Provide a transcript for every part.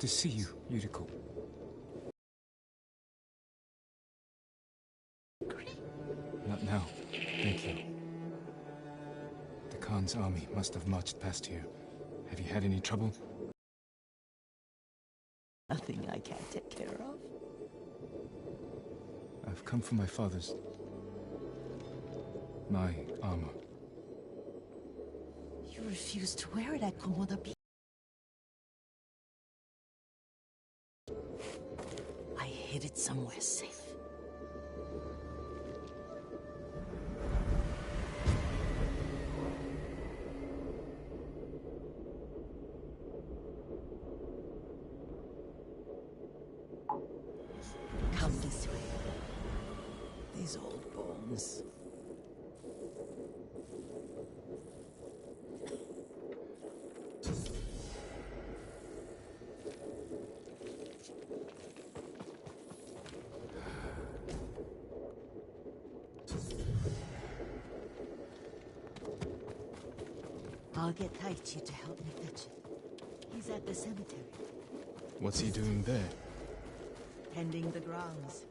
to see you, Yuriko. Not now, thank you. The Khan's army must have marched past here. Have you had any trouble? Nothing I can't take care of. I've come for my father's... my armor. You refused to wear it at Komoda Beach. I hid it somewhere safe. Come this way. These old bones. I'll get Taichi to help me fetch it. He's at the cemetery. What's he doing there? Tending the grounds.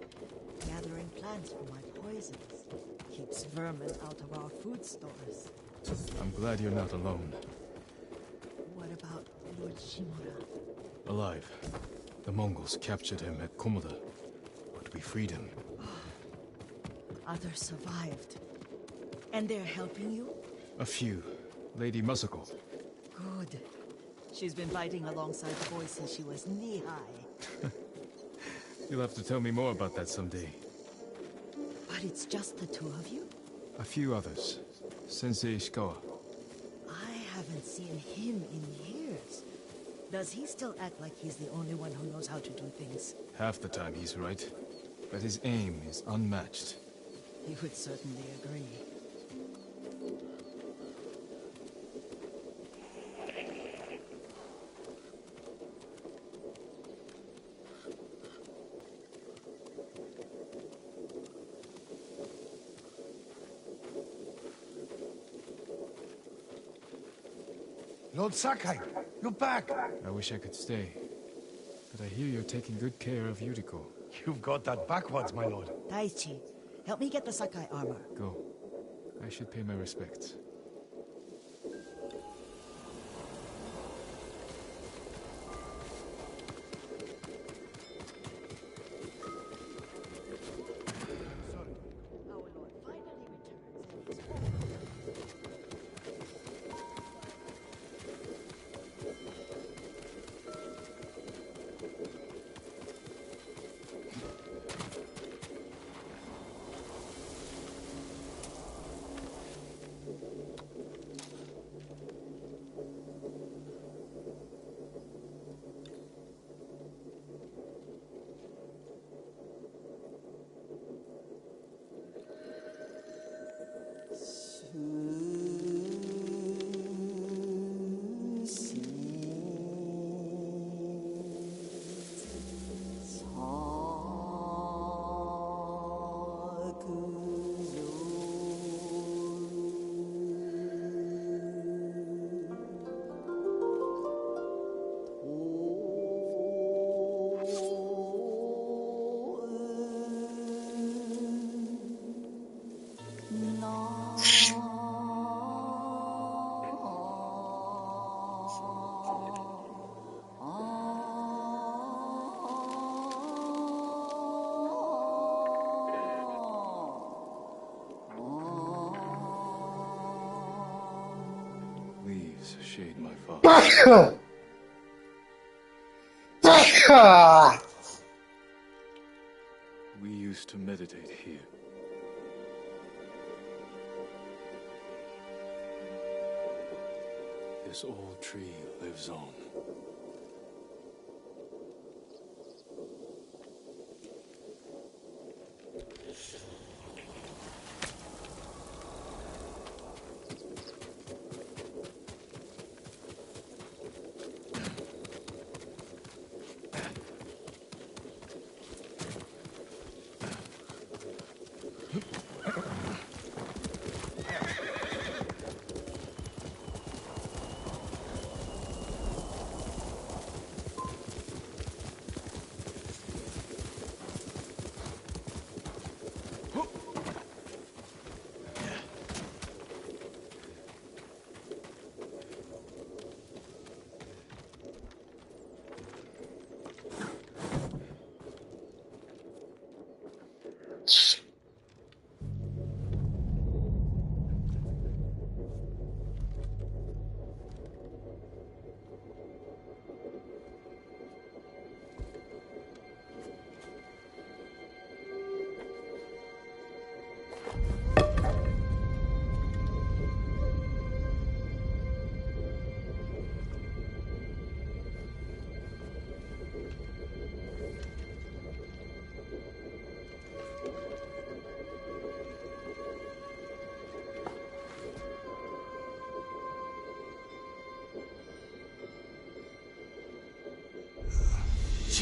Gathering plants for my poisons. Keeps vermin out of our food stores. I'm glad you're not alone. What about Lord Shimura? Alive. The Mongols captured him at Komoda, but we freed him. Others survived. And they're helping you? A few. Lady Masako. Good. She's been fighting alongside the boy since she was knee-high. You'll have to tell me more about that someday. But it's just the two of you? A few others. Sensei Ishikawa. I haven't seen him in years. Does he still act like he's the only one who knows how to do things? Half the time he's right, but his aim is unmatched. He would certainly agree. Lord Sakai, you're back. I wish I could stay, but I hear you're taking good care of Yuriko. You've got that backwards, my lord. Taichi, help me get the Sakai armor. Go. I should pay my respects. Our lord finally returns. Leaves shade my father. We used to meditate here. This old tree lives on.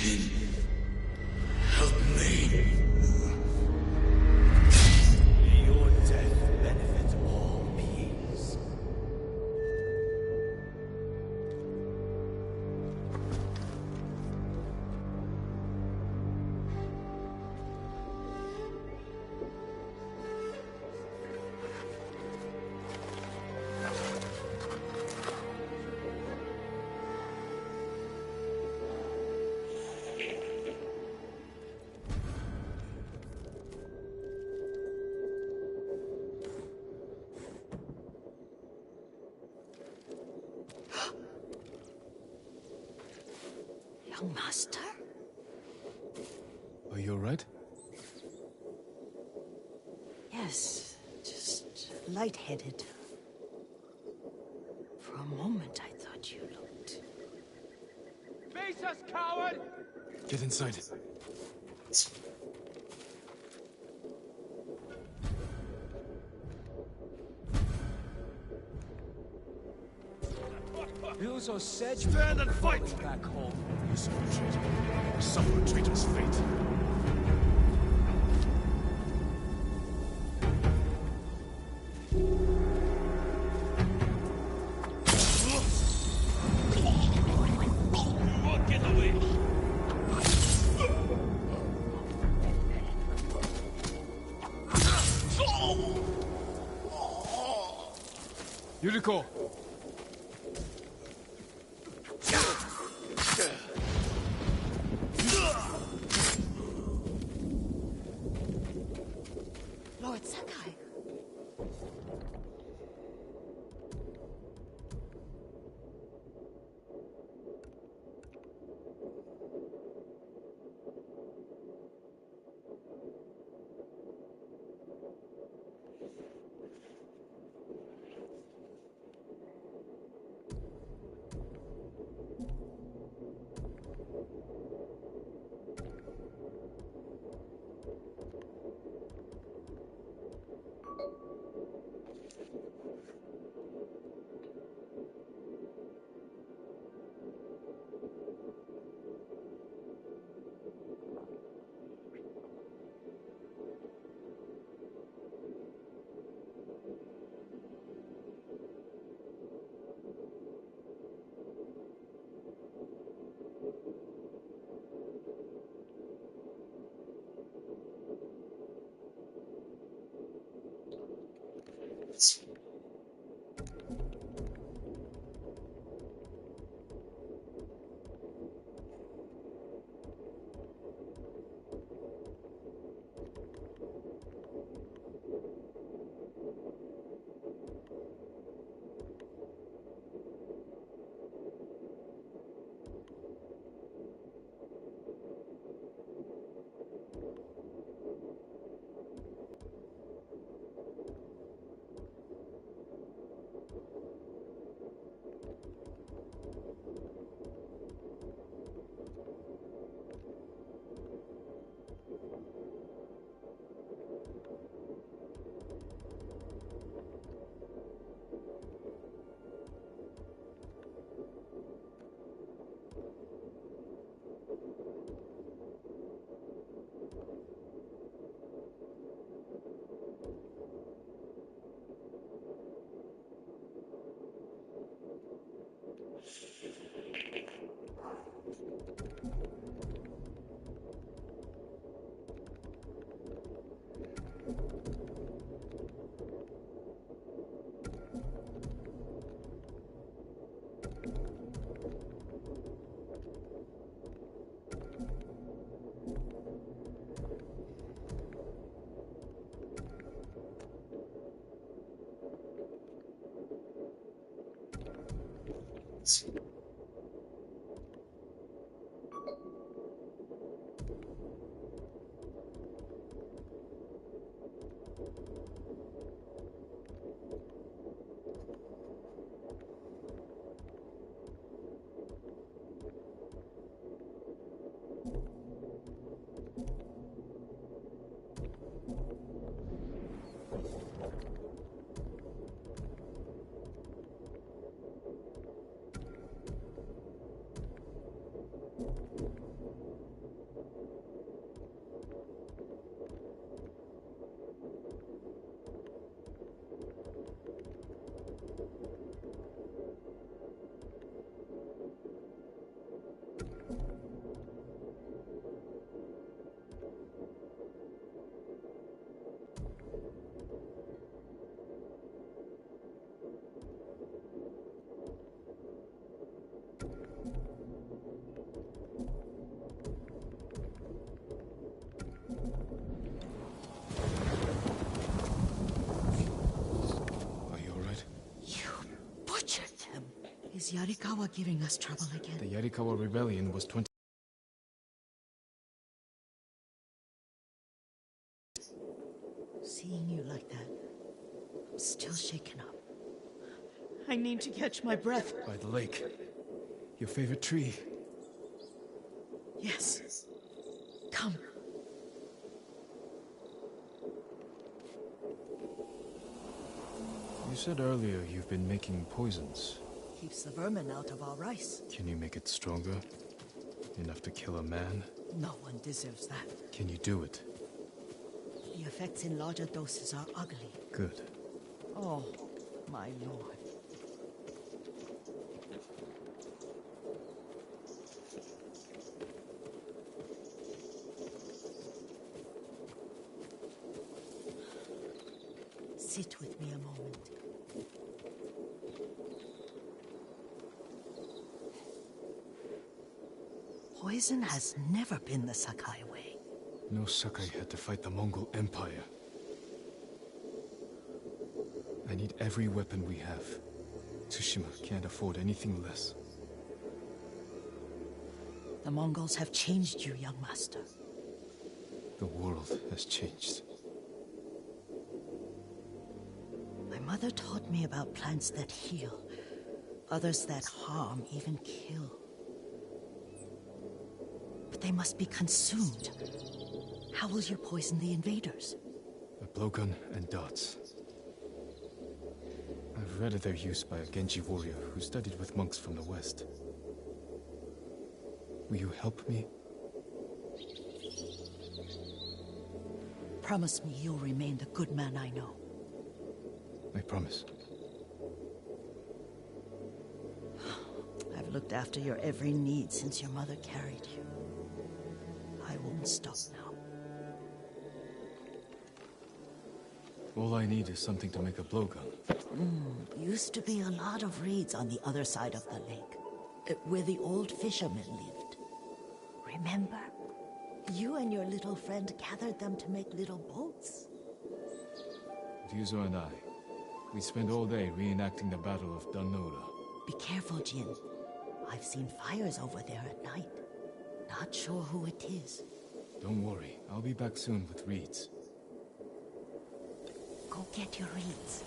Jin, help me. May your death benefit all beings. Young master? Are you alright? Yes, just lightheaded. For a moment, I thought you looked... Face us, coward! Get inside. Bilzo said you Stand were and fight! going back home. You saw the traitor. Suffer a traitor's fate. Get away! Yuriko! Lord Sakai! Are you all right? You butchered him. Is Yarikawa giving us trouble again? The Yarikawa rebellion was 20... Seeing you like that, I'm still shaken up. I need to catch my breath. By the lake. Your favorite tree. Yes. Come. You said earlier you've been making poisons. Keeps the vermin out of our rice. Can you make it stronger? Enough to kill a man? No one deserves that. Can you do it? The effects in larger doses are ugly. Good. Oh, my lord. Sit with me a moment. Poison has never been the Sakai way. No Sakai had to fight the Mongol Empire. I need every weapon we have. Tsushima can't afford anything less. The Mongols have changed you, young master. The world has changed. My mother taught me about plants that heal, others that harm, even kill. But they must be consumed. How will you poison the invaders? A blowgun and darts. I've read of their use by a Genji warrior who studied with monks from the west. Will you help me? Promise me you'll remain the good man I know. I promise. I've looked after your every need since your mother carried you. I won't stop now. All I need is something to make a blowgun. Used to be a lot of reeds on the other side of the lake, where the old fishermen lived. Remember? You and your little friend gathered them to make little boats. Ryuzo and I, we spend all day reenacting the Battle of Danora. Be careful, Jin. I've seen fires over there at night. Not sure who it is. Don't worry, I'll be back soon with reeds. Go get your reeds.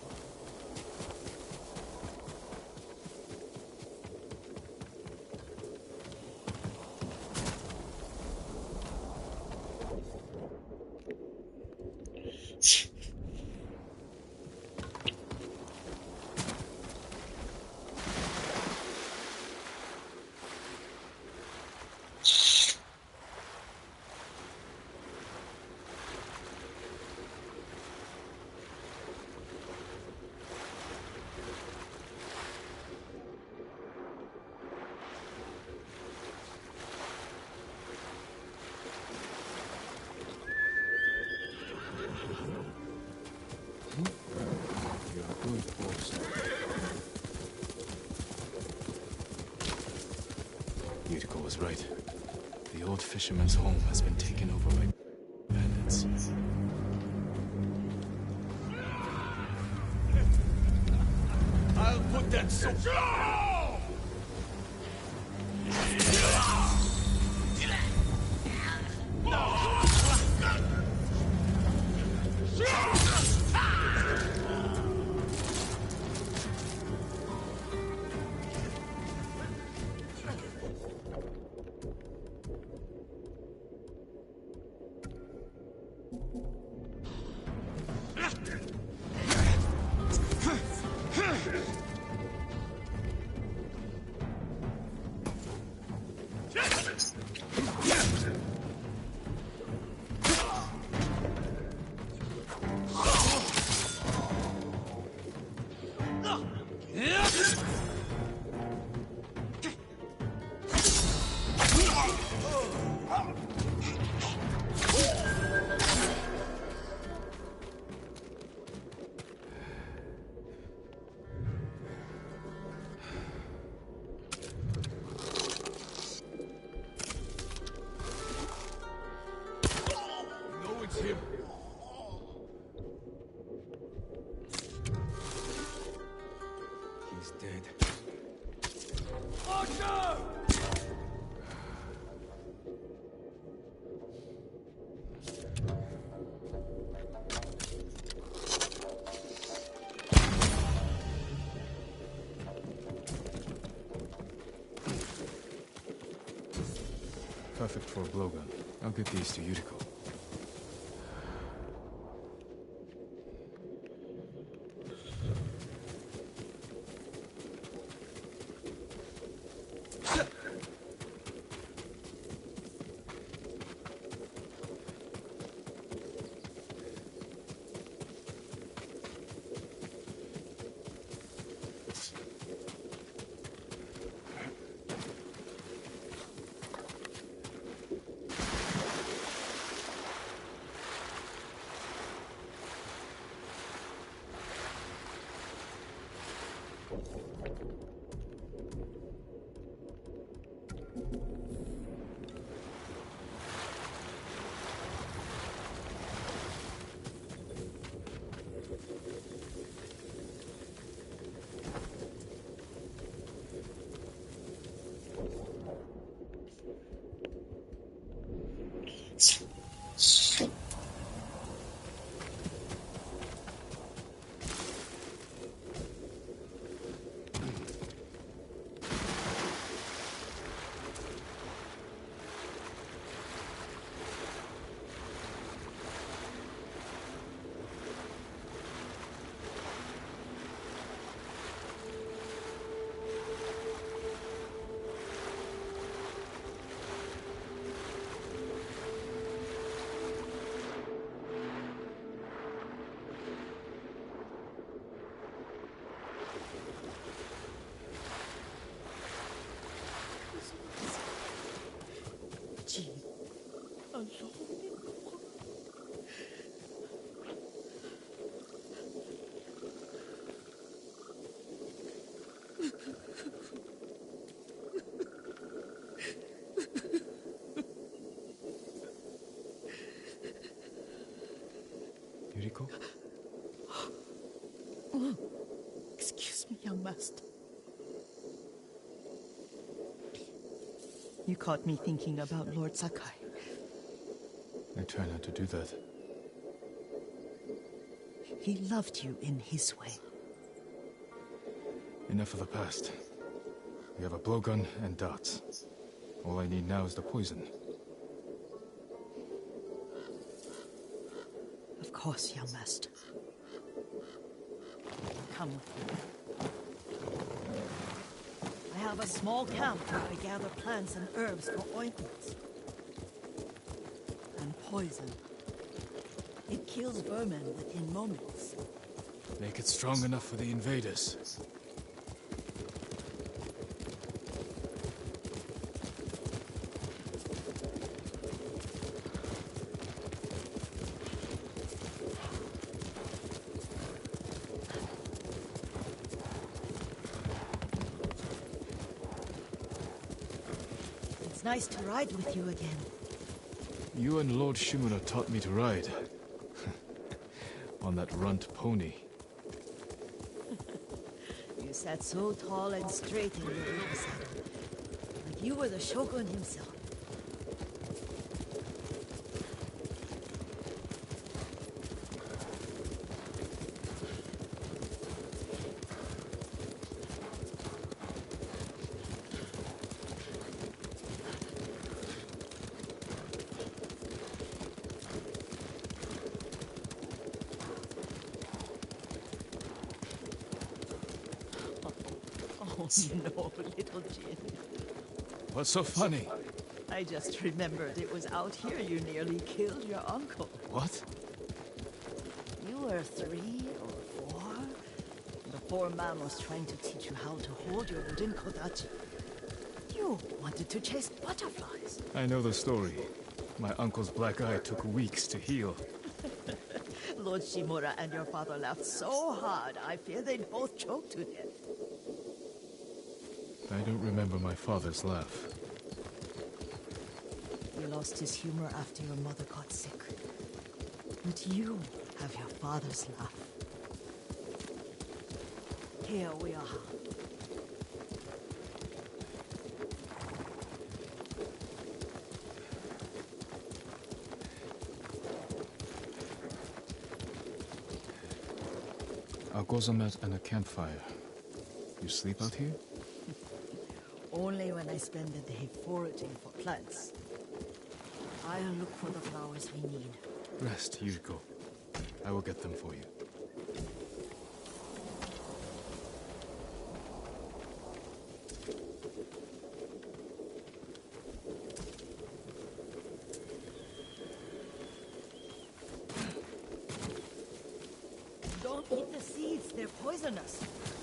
Yuriko was right. The old fisherman's home has been taken over by bandits. I'll put that so. Perfect for a blowgun. I'll get these to Yuriko. Yuriko? Excuse me, young master. You caught me thinking about Lord Sakai. I try not to do that. He loved you in his way. Enough of the past. We have a blowgun and darts. All I need now is the poison. Of course, young master. Come with me. I have a small camp where I gather plants and herbs for ointments. And poison. It kills vermin within moments. Make it strong enough for the invaders. It's nice to ride with you again. You and Lord Shimura taught me to ride. On that runt pony. You sat so tall and straight in your little saddle. Like you were the shogun himself. Oh no, little Jin. What's so funny? I just remembered it was out here you nearly killed your uncle. What? You were 3 or 4. The poor man was trying to teach you how to hold your wooden kodachi. You wanted to chase butterflies. I know the story. My uncle's black eye took weeks to heal. Lord Shimura and your father laughed so hard, I fear they'd both choke to death. I don't remember my father's laugh. He lost his humor after your mother got sick. But you have your father's laugh. Here we are. A gozamat and a campfire. You sleep out here? Only when I spend the day foraging for plants. I'll look for the flowers we need. Rest, Yuriko. I will get them for you. Don't eat the seeds, they're poisonous.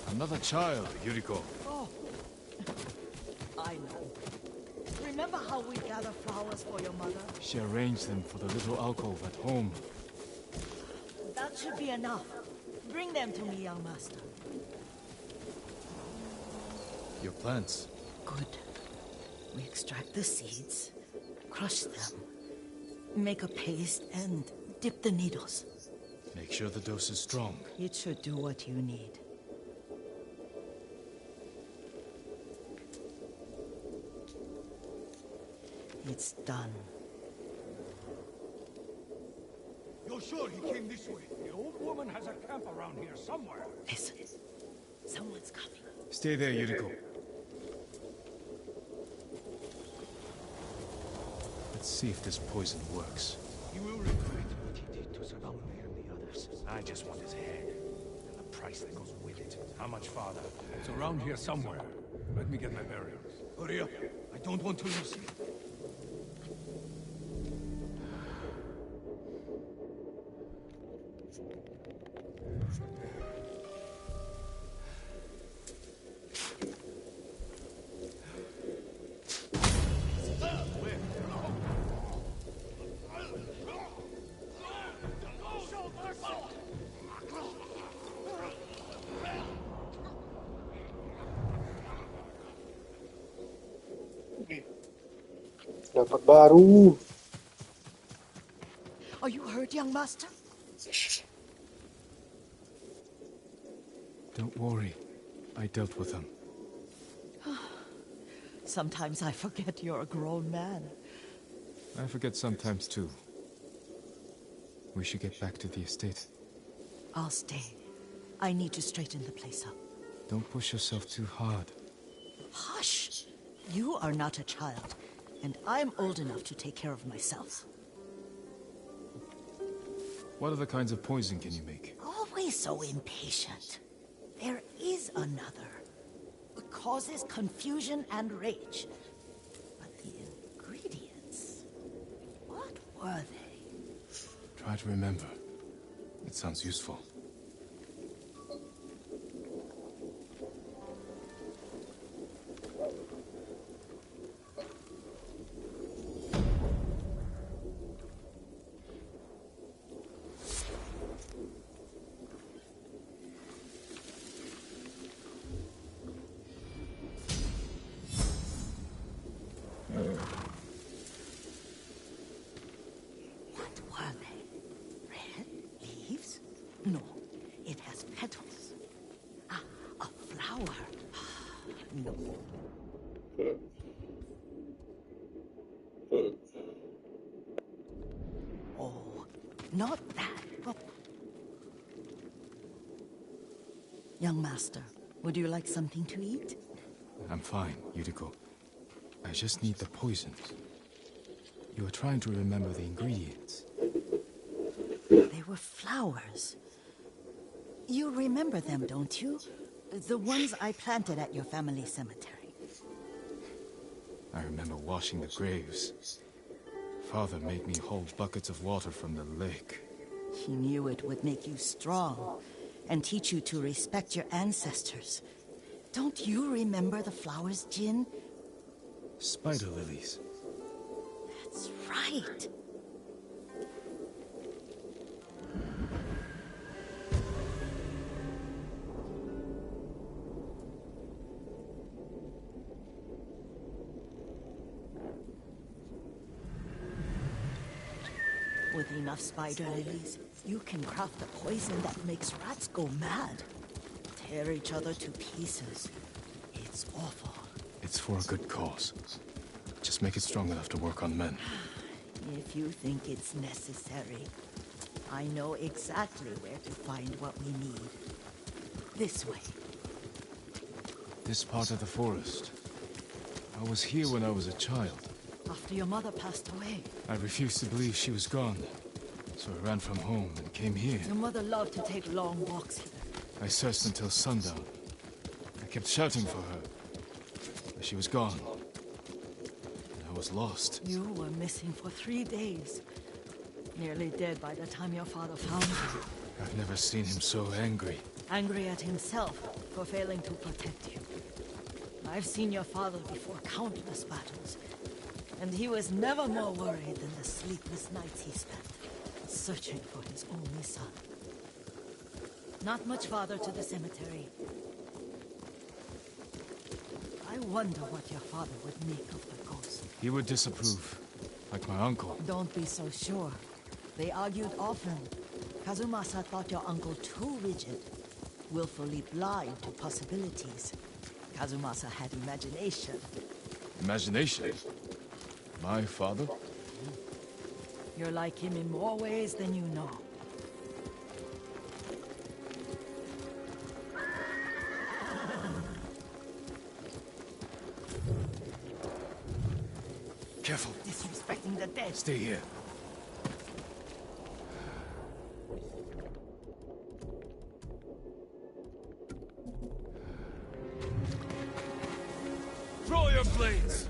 Another child, Yuriko. Oh, I know. Remember how we gather flowers for your mother? She arranged them for the little alcove at home. That should be enough. Bring them to me, young master. Your plants. Good. We extract the seeds, crush them, make a paste, and dip the needles. Make sure the dose is strong. It should do what you need. It's done. You're sure he came this way? The old woman has a camp around here somewhere. Listen. Someone's coming. Stay there, Yuriko. Let's see if this poison works. He will regret what he did to Sarami and the others. I just want his head. And the price that goes with it. How much farther? It's around here somewhere. Let me get my bearings. Hurry up. I don't want to lose him. Dapat baru. Are you hurt, young master? Don't worry. I dealt with them. Sometimes I forget you're a grown man. I forget sometimes too. We should get back to the estate. I'll stay. I need to straighten the place up. Don't push yourself too hard. Hush! You are not a child, and I'm old enough to take care of myself. What other kinds of poison can you make? Always so impatient. There is another. It causes confusion and rage. But the ingredients... what were they? Try to remember. It sounds useful. What were they? Red leaves? No, it has petals. Ah, a flower. No. Oh, not that. Oh. Young master, would you like something to eat? I'm fine, Yuriko. I just need the poisons. You are trying to remember the ingredients. They were flowers. You remember them, don't you? The ones I planted at your family cemetery. I remember washing the graves. Father made me hold buckets of water from the lake. He knew it would make you strong and teach you to respect your ancestors. Don't you remember the flowers, Jin? Spider lilies. That's right. With enough spider lilies, you can craft the poison that makes rats go mad. Tear each other to pieces. It's awful. It's for a good cause. Just make it strong enough to work on men. If you think it's necessary, I know exactly where to find what we need. This way. This part of the forest. I was here when I was a child. After your mother passed away. I refused to believe she was gone. So I ran from home and came here. Your mother loved to take long walks here. I searched until sundown. I kept shouting for her. But she was gone. And I was lost. You were missing for 3 days. Nearly dead by the time your father found you. I've never seen him so angry. Angry at himself for failing to protect you. I've seen your father before countless battles. And he was never more worried than the sleepless nights he spent searching for his only son. Not much farther to the cemetery. I wonder what your father would make of the ghost. He would disapprove, like my uncle. Don't be so sure. They argued often. Kazumasa thought your uncle too rigid, willfully blind to possibilities. Kazumasa had imagination. Imagination? My father? You're like him in more ways than you know. Careful. Disrespecting the dead. Stay here. Throw your blades!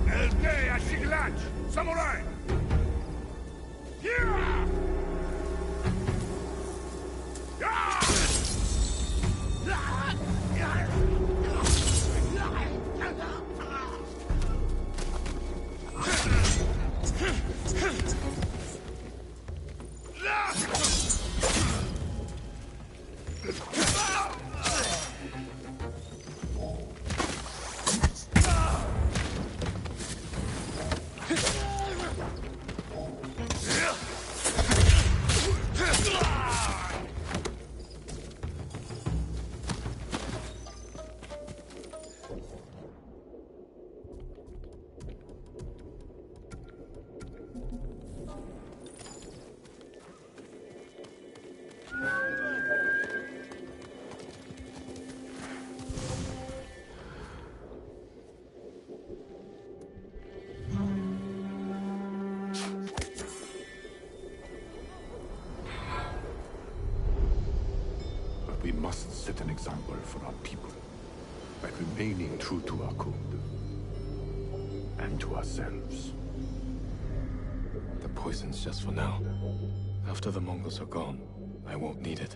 El Gay Ashiglanch! Samurai! Here! We must set an example for our people by remaining true to our code and to ourselves. The poison's just for now. After the Mongols are gone, I won't need it.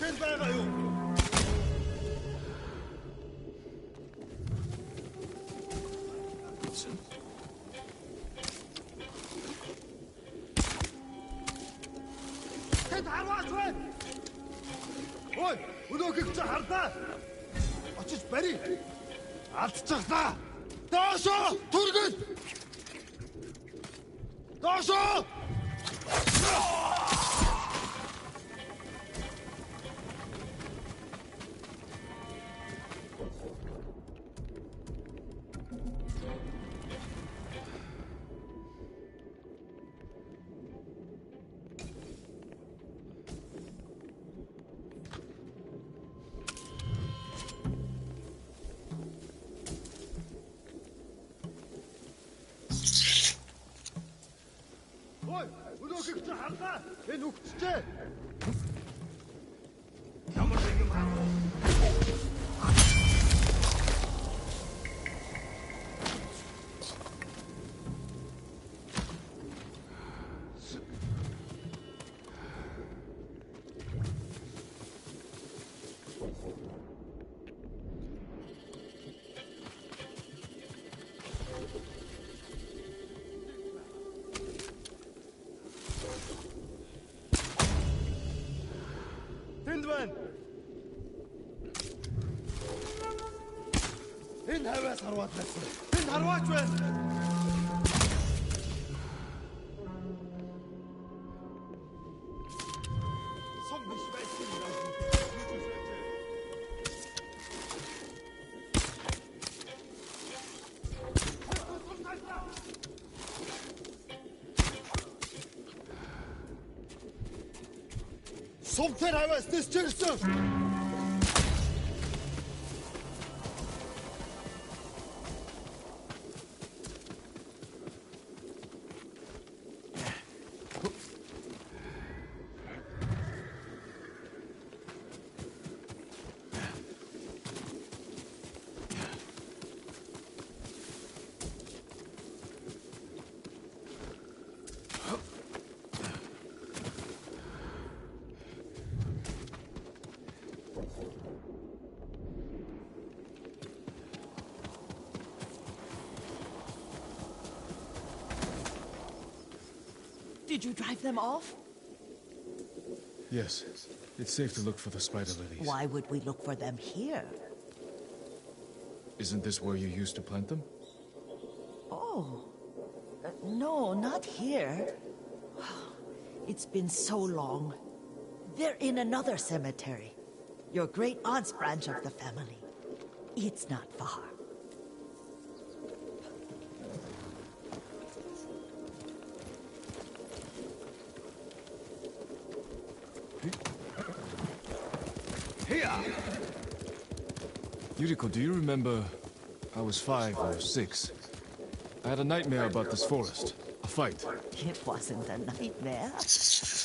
Тэр байгаа юу? Тэд харваач байна. Ой, өнөөхийг чи харлаа. Очиж барь. Алдчихлаа. Доошоо түргэл. Доошоо. Ой, өнөөхийг чи харлаа. Энэ үгтчээ. Ямар нэг юм хаа. Тэндвэн. Энэ хаваас харваад байсан. Тэнд харваач байна. Сум биш байсан юм. Сум тэр хаваас дэсчэрсэн. Did you drive them off? Yes. It's safe to look for the spider lilies. Why would we look for them here? Isn't this where you used to plant them? Oh. No, not here. It's been so long. They're in another cemetery. Your great aunt's branch of the family. It's not far. Yuriko, do you remember? I was 5 or 6. I had a nightmare about this forest. A fight. It wasn't a nightmare.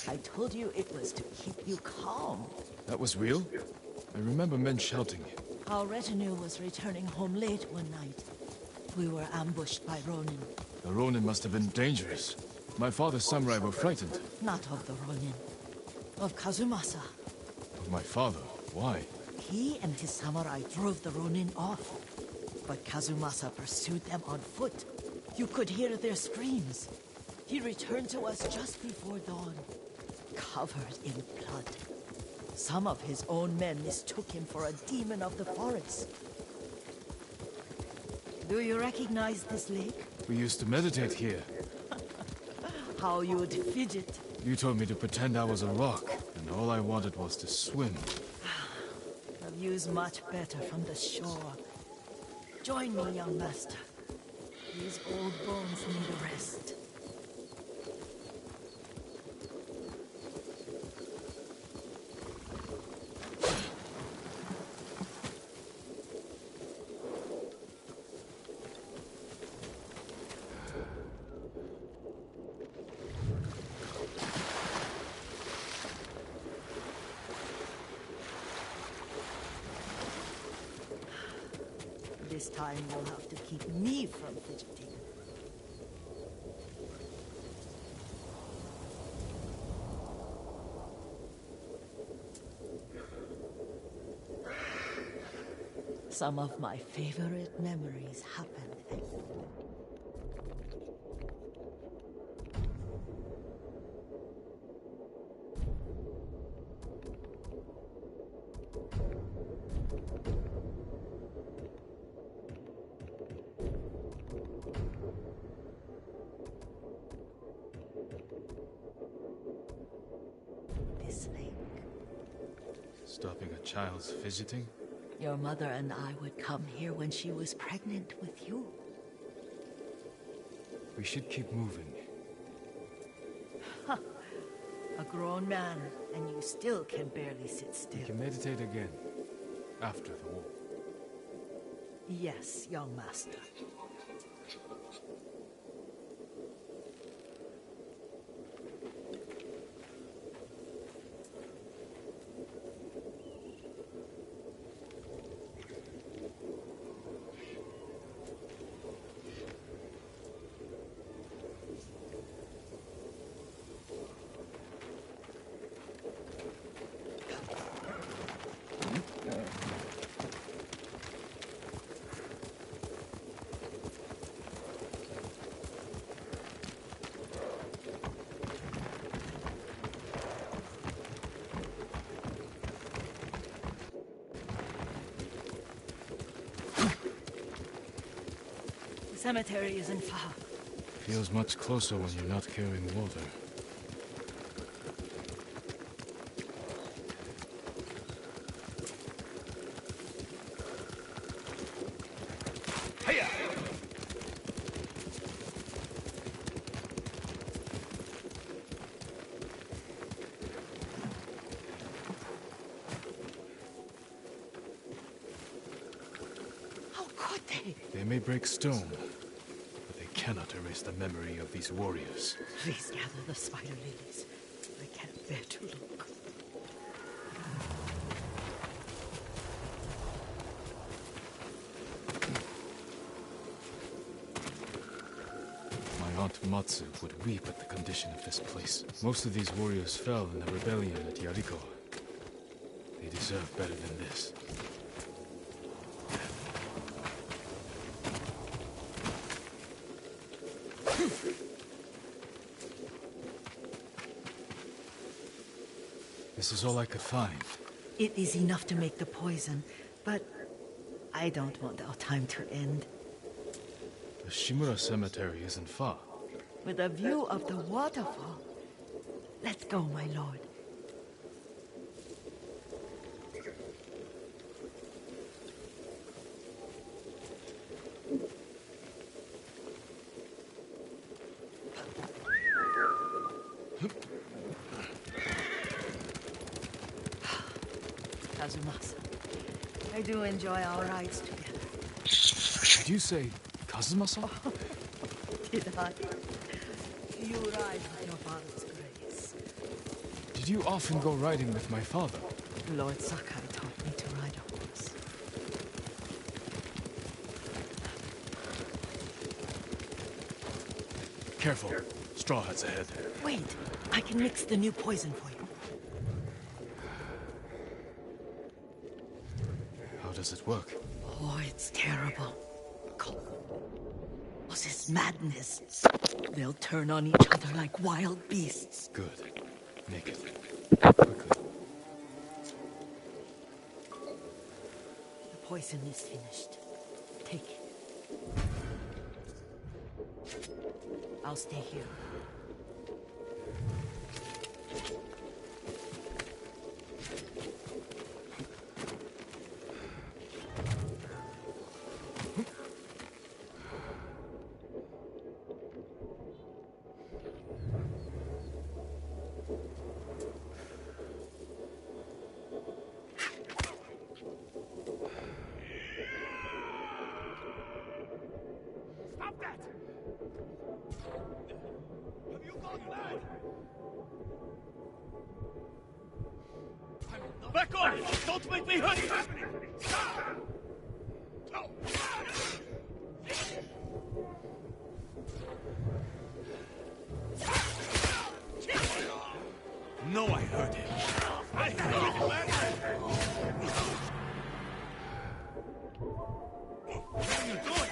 I told you it was to keep you calm. That was real? I remember men shouting. Our retinue was returning home late one night. We were ambushed by Ronin. The Ronin must have been dangerous. My father's samurai were frightened. Not of the Ronin. Of Kazumasa. Of my father? Why? He and his samurai drove the Ronin off. But Kazumasa pursued them on foot. You could hear their screams. He returned to us just before dawn, covered in blood. Some of his own men mistook him for a demon of the forest. Do you recognize this lake? We used to meditate here. How you'd fidget. You told me to pretend I was a rock, and all I wanted was to swim. The view's much better from the shore. Join me, young master. These old bones need a rest. This time you'll have to keep me from fidgeting. Some of my favorite memories happened then. This lake. Stopping a child's fidgeting? Your mother and I would come here when she was pregnant with you. We should keep moving. A grown man, and you still can barely sit We still. can meditate again. After the war. Yes, young master. cemetery isn't far. Feels much closer when you're not carrying water. They may break stone, but they cannot erase the memory of these warriors. Please gather the spider lilies. I can't bear to look. My Aunt Matsu would weep at the condition of this place. Most of these warriors fell in the rebellion at Yarikawa. They deserve better than this. This is all I could find. It is enough to make the poison, but I don't want our time to end. The Shimura Cemetery isn't far. With a view of the waterfall. Let's go, my lord. Kazumasa, I do enjoy our rides together. Did you say Kazumasa? Did I? You ride with your father's grace. Did you often go riding with my father? Lord Sakai taught me to ride a horse. Careful. Straw Hat's ahead. Wait, I can mix the new poison for you. How does it work? Oh, it's terrible. Causes madness. They'll turn on each other like wild beasts. Good. Make it. Quickly. The poison is finished. Take it. I'll stay here. Stop that! Have you gone mad? Back off! Don't make me hurt you! No, I heard him. I heard him, man! What are you doing?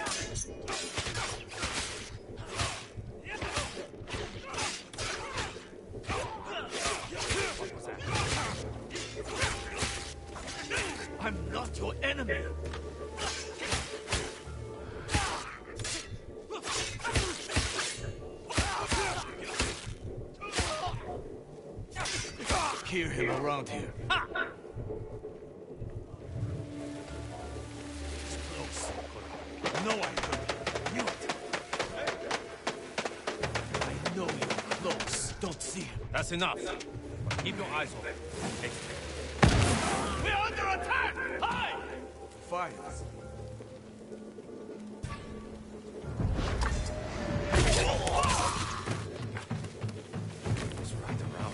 I'm not your enemy. Hear him around here. He's close. No, I knew it. I know you're close. Don't see him. That's enough. Keep your eyes open. Hey. We're under attack! Hide! Fires. He's right around.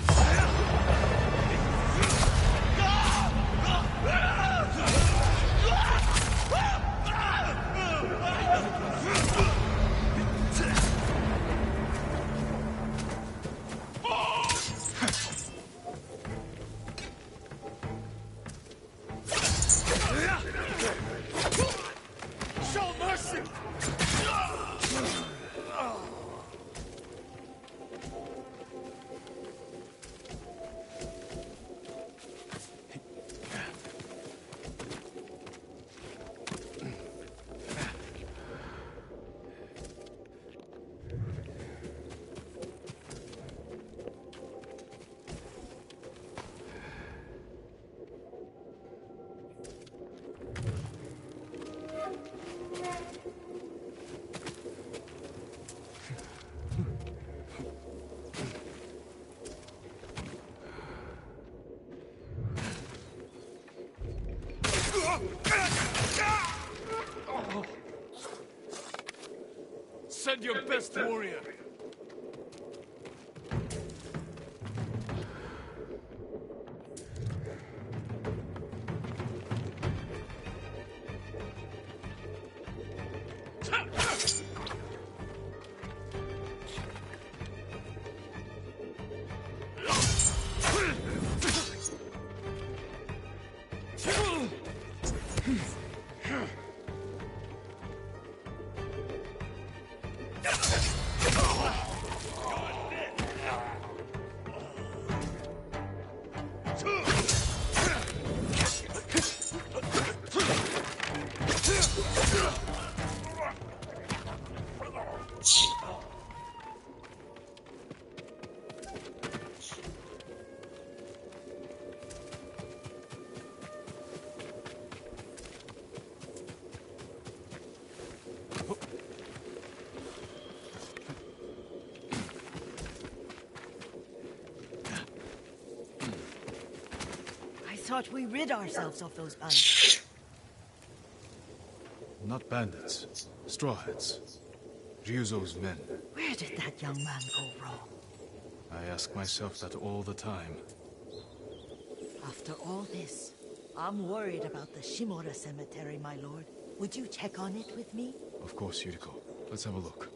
Send your best warrior. I thought we rid ourselves of those bandits. Not bandits. Strawheads. Ryuzo's men. Where did that young man go wrong? I ask myself that all the time. After all this, I'm worried about the Shimura cemetery, my lord. Would you check on it with me? Of course, Yuriko. Let's have a look.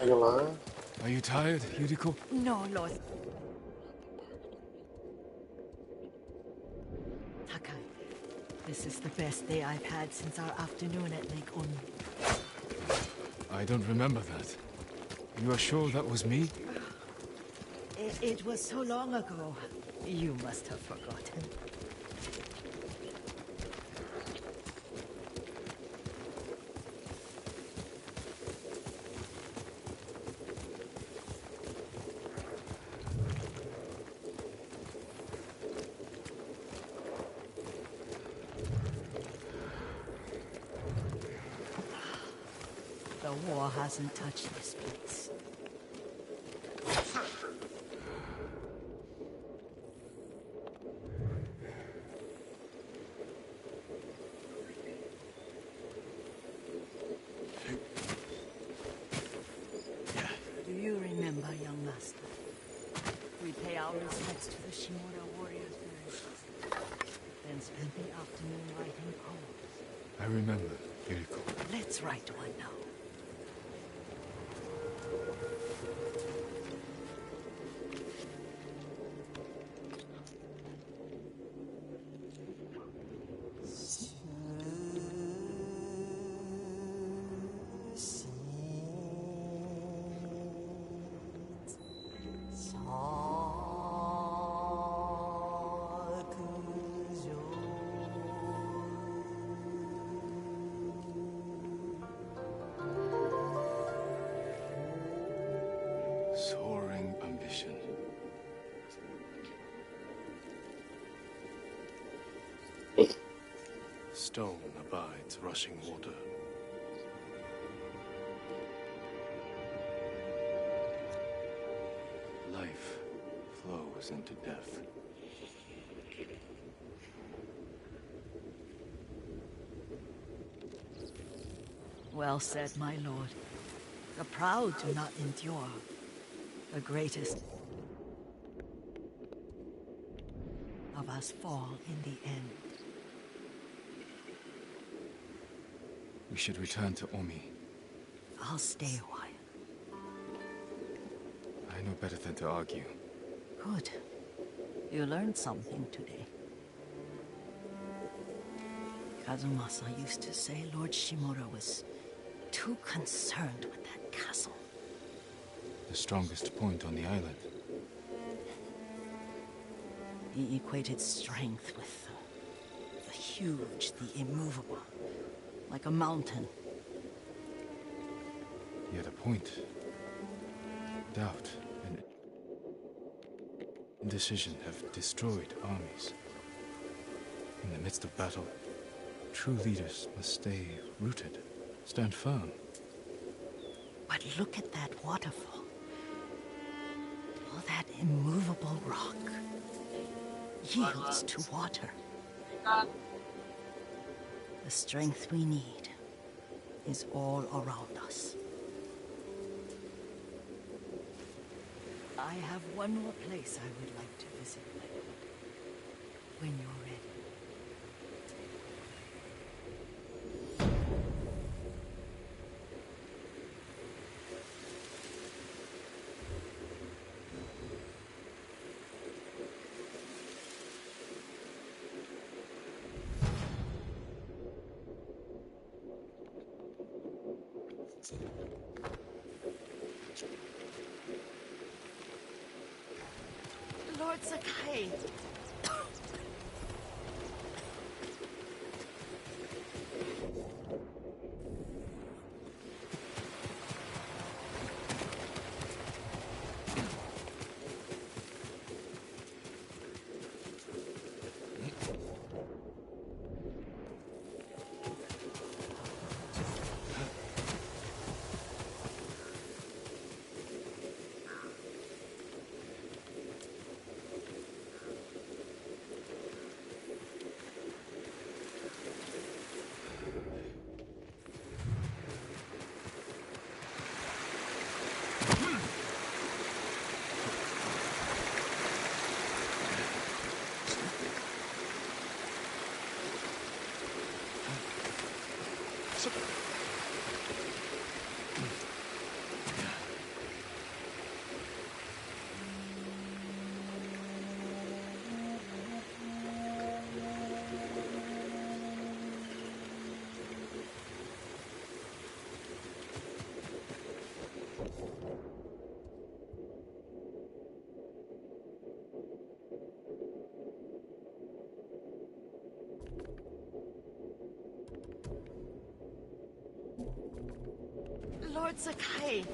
Ayolah. Are you tired, Yuriko? No, Lord. Takai, this is the best day I've had since our afternoon at Lake Oni. I don't remember that. You are sure that was me? It was so long ago. You must have forgotten. The war hasn't touched this place. Do you remember, young master? We pay our respects to the Shimura warriors very then spend the afternoon writing poems. I remember, Yuriko. Let's write one now. Soaring ambition. Stone abides rushing water. Life flows into death. Well said, my lord. The proud do not endure. The greatest of us fall in the end. We should return to Omi. I'll stay a while. I know better than to argue. Good. You learned something today. Kazumasa used to say Lord Shimura was too concerned with that castle. The strongest point on the island. He equated strength with the huge, the immovable, like a mountain. Yet a point. Doubt and indecision have destroyed armies. In the midst of battle, True leaders must stay rooted, stand firm. But look at that waterfall. Oh, that immovable rock yields to water. The strength we need is all around us. I have one more place I would like to visit, my lord. When you're ready. Lord Sakai! Lord Sakai!